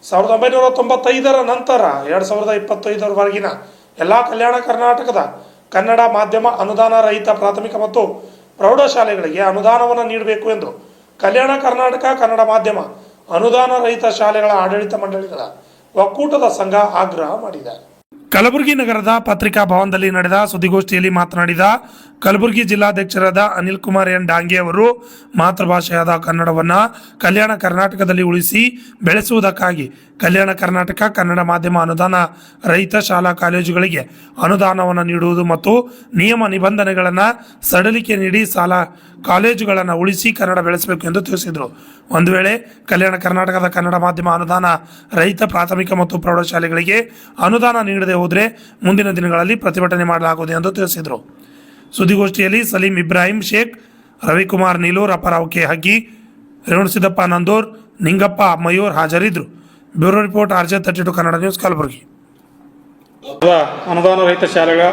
1995ರ ನಂತರ 2025ರವರೆಗಿನ ಎಲ್ಲ ಕಲ್ಯಾಣ ಕರ್ನಾಟಕದ ಕನ್ನಡ ಮಾಧ್ಯಮ ಅನುದಾನ ರಹಿತ ಪ್ರಾಥಮಿಕ ಮತ್ತು ಪ್ರೌಢಶಾಲೆಗಳಿಗೆ ಅನುದಾನವನ್ನು ನೀಡಬೇಕು ಎಂದು ಕಲ್ಯಾಣ ಕರ್ನಾಟಕ ಕನ್ನಡ ಮಾಧ್ಯಮ ಅನುದಾನ ರಹಿತ ಶಾಲೆಗಳ ಆಡಳಿತ ಮಂಡಳಿಗಳ ಒಕ್ಕೂಟದ ಸಂಘ ಆಗ್ರಹ ಮಾಡಿದೆ. ಕಲಬುರಗಿ ನಗರದ ಪತ್ರಿಕಾ ಭವನದಲ್ಲಿ ನಡೆದ ಸುದ್ದಿಗೋಷ್ಠಿಯಲ್ಲಿ ಮಾತನಾಡಿದ ಕಲಬುರಗಿ ಜಿಲ್ಲಾಧ್ಯಕ್ಷರಾದ ಅನಿಲ್ ಕುಮಾರ್ ಎನ್ ಡಾಂಗೆ ಅವರು, ಮಾತೃಭಾಷೆಯಾದ ಕನ್ನಡವನ್ನು ಕಲ್ಯಾಣ ಕರ್ನಾಟಕದಲ್ಲಿ ಉಳಿಸಿ ಬೆಳೆಸುವುದಕ್ಕಾಗಿ ಕಲ್ಯಾಣ ಕರ್ನಾಟಕ ಕನ್ನಡ ಮಾಧ್ಯಮ ಅನುದಾನ ರಹಿತ ಶಾಲಾ ಕಾಲೇಜುಗಳಿಗೆ ಅನುದಾನವನ್ನು ನೀಡುವುದು ಮತ್ತು ನಿಯಮ ನಿಬಂಧನೆಗಳನ್ನು ಸಡಿಲಿಕೆ ನೀಡಿ ಶಾಲಾ ಕಾಲೇಜುಗಳನ್ನು ಉಳಿಸಿ ಕನ್ನಡ ಬೆಳೆಸಬೇಕು ಎಂದು ತಿಳಿಸಿದರು. ಒಂದು ವೇಳೆ ಕಲ್ಯಾಣ ಕರ್ನಾಟಕದ ಕನ್ನಡ ಮಾಧ್ಯಮ ಅನುದಾನ ರಹಿತ ಪ್ರಾಥಮಿಕ ಮತ್ತು ಪ್ರೌಢಶಾಲೆಗಳಿಗೆ ಅನುದಾನ ನೀಡದೆ ಹೋದರೆ ಮುಂದಿನ ದಿನಗಳಲ್ಲಿ ಪ್ರತಿಭಟನೆ ಮಾಡಲಾಗುವುದು ಎಂದು ತಿಳಿಸಿದರು. ಸುದ್ದಿಗೋಷ್ಠಿಯಲ್ಲಿ ಸಲೀಂ ಇಬ್ರಾಹಿಂ ಶೇಖ್, ರವಿಕುಮಾರ್ ನೀಲೂರ್, ಅಪರಾವ್ ಕೆ ಹಗ್ಗಿ, ರೇವಣಸಿದ್ದಪ್ಪ ನಂದೂರ್, ನಿಂಗಪ್ಪ ಮಯೂರ್ ಹಾಜರಿದ್ದರು. Bureau report RJ32 Kannada news, Kalaburagi. ಅನುದಾನ ರಹಿತ ಶಾಲೆಗಳ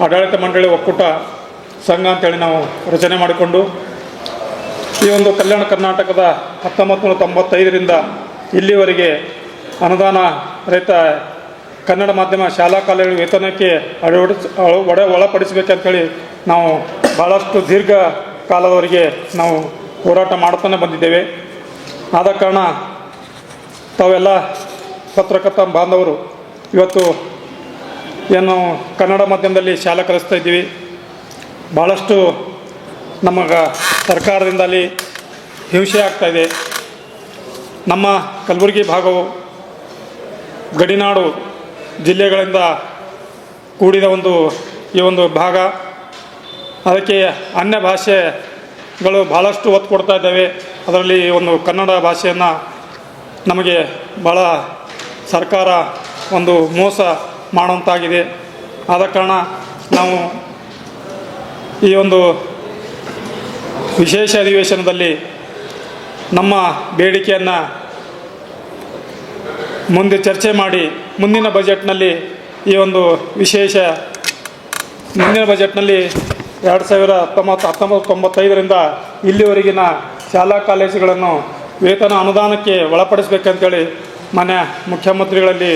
ಆಡಳಿತ ಮಂಡಳಿ ಒಕ್ಕೂಟ ಸಂಘ ಅಂತೇಳಿ ನಾವು ರಚನೆ ಮಾಡಿಕೊಂಡು ಈ ಒಂದು ಕಲ್ಯಾಣ ಕರ್ನಾಟಕದ 1995ರಿಂದ ಇಲ್ಲಿವರೆಗೆ ಅನುದಾನ ರಹಿತ ಕನ್ನಡ ಮಾಧ್ಯಮ ಶಾಲಾ ಕಾಲೇಜು ವೇತನಕ್ಕೆ ಒಳಪಡಿಸಬೇಕಂತೇಳಿ ನಾವು ಭಾಳಷ್ಟು ದೀರ್ಘ ಕಾಲದವರೆಗೆ ನಾವು ಹೋರಾಟ ಮಾಡುತ್ತಾನೆ ಬಂದಿದ್ದೇವೆ. ಆದ ಕಾರಣ ತಾವೆಲ್ಲ ಪತ್ರಕರ್ತ ಬಾಂಧವರು ಇವತ್ತು ಏನು ಕನ್ನಡ ಮಾಧ್ಯಮದಲ್ಲಿ ಶಾಲೆ ಕಲಿಸ್ತಾ ಇದ್ದೀವಿ. ಭಾಳಷ್ಟು ನಮಗೆ ಸರ್ಕಾರದಿಂದಲೇ ಹಿಂಸೆ ಆಗ್ತಾಯಿದೆ. ನಮ್ಮ ಕಲಬುರಗಿ ಭಾಗವು ಗಡಿನಾಡು ಜಿಲ್ಲೆಗಳಿಂದ ಕೂಡಿದ ಈ ಒಂದು ಭಾಗ. ಅದಕ್ಕೆ ಅನ್ಯ ಭಾಷೆಗಳು ಭಾಳಷ್ಟು ಒತ್ತು ಕೊಡ್ತಾ ಇದ್ದಾವೆ. ಅದರಲ್ಲಿ ಒಂದು ಕನ್ನಡ ಭಾಷೆಯನ್ನು ನಮಗೆ ಭಾಳ ಸರ್ಕಾರ ಒಂದು ಮೋಸ ಮಾಡುವಂತಾಗಿದೆ. ಆದ ಕಾರಣ ನಾವು ಈ ಒಂದು ವಿಶೇಷ ಅಧಿವೇಶನದಲ್ಲಿ ನಮ್ಮ ಬೇಡಿಕೆಯನ್ನು ಮುಂದೆ ಚರ್ಚೆ ಮಾಡಿ ಮುಂದಿನ ಬಜೆಟ್ನಲ್ಲಿ ಈ ಒಂದು ಮುಂದಿನ ಬಜೆಟ್ನಲ್ಲಿ 1995ರಿಂದ ಇಲ್ಲಿವರೆಗಿನ ಶಾಲಾ ಕಾಲೇಜುಗಳನ್ನು ವೇತನ ಅನುದಾನಕ್ಕೆ ಒಳಪಡಿಸಬೇಕಂತೇಳಿ ಮಾನ್ಯ ಮುಖ್ಯಮಂತ್ರಿಗಳಲ್ಲಿ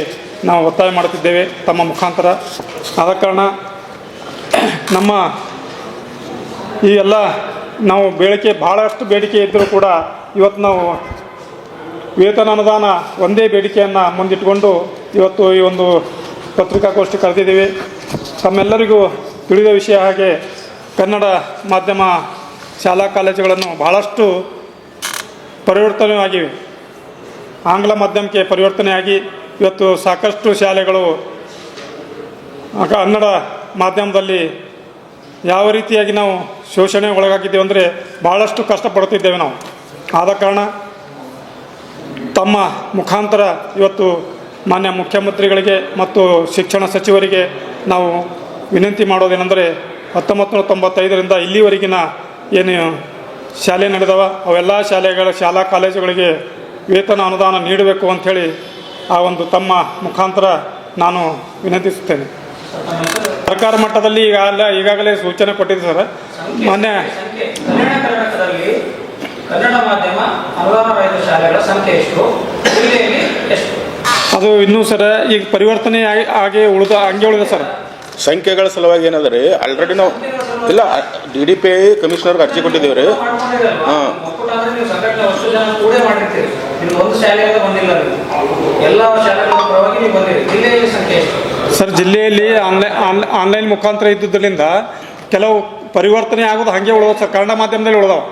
ನಾವು ಒತ್ತಾಯ ಮಾಡುತ್ತಿದ್ದೇವೆ ತಮ್ಮ ಮುಖಾಂತರ. ಆದ ಕಾರಣ ನಮ್ಮ ಈ ಎಲ್ಲ ನಾವು ಭಾಳಷ್ಟು ಬೇಡಿಕೆ ಇದ್ದರೂ ಕೂಡ ಇವತ್ತು ನಾವು ವೇತನ ಅನುದಾನ ಒಂದೇ ಬೇಡಿಕೆಯನ್ನು ಮುಂದಿಟ್ಟುಕೊಂಡು ಇವತ್ತು ಈ ಒಂದು ಪತ್ರಿಕಾಗೋಷ್ಠಿ ಕರೆದಿದ್ದೀವಿ. ತಮ್ಮೆಲ್ಲರಿಗೂ ತಿಳಿದ ವಿಷಯ ಹಾಗೆ ಕನ್ನಡ ಮಾಧ್ಯಮ ಶಾಲಾ ಕಾಲೇಜುಗಳನ್ನು ಭಾಳಷ್ಟು ಪರಿವರ್ತನೆಯಾಗಿವೆ. ಆಂಗ್ಲ ಮಾಧ್ಯಮಕ್ಕೆ ಪರಿವರ್ತನೆಯಾಗಿ ಇವತ್ತು ಸಾಕಷ್ಟು ಶಾಲೆಗಳು ಕನ್ನಡ ಮಾಧ್ಯಮದಲ್ಲಿ ಯಾವ ರೀತಿಯಾಗಿ ನಾವು ಶೋಷಣೆ ಒಳಗಾಗಿದ್ದೇವೆ ಅಂದರೆ ಭಾಳಷ್ಟು ಕಷ್ಟಪಡುತ್ತಿದ್ದೇವೆ ನಾವು. ಆದ ಕಾರಣ ತಮ್ಮ ಮುಖಾಂತರ ಇವತ್ತು ಮಾನ್ಯ ಮುಖ್ಯಮಂತ್ರಿಗಳಿಗೆ ಮತ್ತು ಶಿಕ್ಷಣ ಸಚಿವರಿಗೆ ನಾವು ವಿನಂತಿ ಮಾಡೋದೇನೆಂದರೆ 1995ರಿಂದ ಇಲ್ಲಿವರೆಗಿನ ಏನು ಶಾಲೆ ನಡೆದವ ಅವೆಲ್ಲ ಶಾಲಾ ಕಾಲೇಜುಗಳಿಗೆ ವೇತನ ಅನುದಾನ ನೀಡಬೇಕು ಅಂಥೇಳಿ ಆ ಒಂದು ತಮ್ಮ ಮುಖಾಂತರ ನಾನು ವಿನಂತಿಸುತ್ತೇನೆ. ಸರ್ಕಾರ ಮಟ್ಟದಲ್ಲಿ ಈಗಾಗಲೇ ಸೂಚನೆ ಕೊಟ್ಟಿದೆ ಸರ್. ಮೊನ್ನೆ ಕನ್ನಡ ಮಾಧ್ಯಮ ಅನುದಾನ ರಹಿತ ಶಾಲೆಗಳ ಸಂಖ್ಯೆ ಎಷ್ಟು, ಅದು ಇನ್ನೂ ಸರ್ ಈಗ ಪರಿವರ್ತನೆ ಹಂಗೆ ಉಳಿದ ಸರ್. ಸಂಖ್ಯೆಗಳ ಸಲುವಾಗಿ ಏನಾದ್ರೆ ಆಲ್ರೆಡಿ ನಾವು ಇಲ್ಲ DDPI ಕಮಿಷನರ್ಗೆ ಅರ್ಜಿ ಕೊಟ್ಟಿದ್ದೇವೆ ರೀ. ಹಾಂ, ಸರ್ ಜಿಲ್ಲೆಯಲ್ಲಿ ಆನ್ಲೈನ್ ಮುಖಾಂತರ ಇದ್ದುದರಿಂದ ಕೆಲವು ಪರಿವರ್ತನೆ ಆಗೋದು ಹಾಗೆ ಉಳಿದವು ಸರ್. ಕನ್ನಡ ಮಾಧ್ಯಮದಲ್ಲಿ ಉಳಿದವು.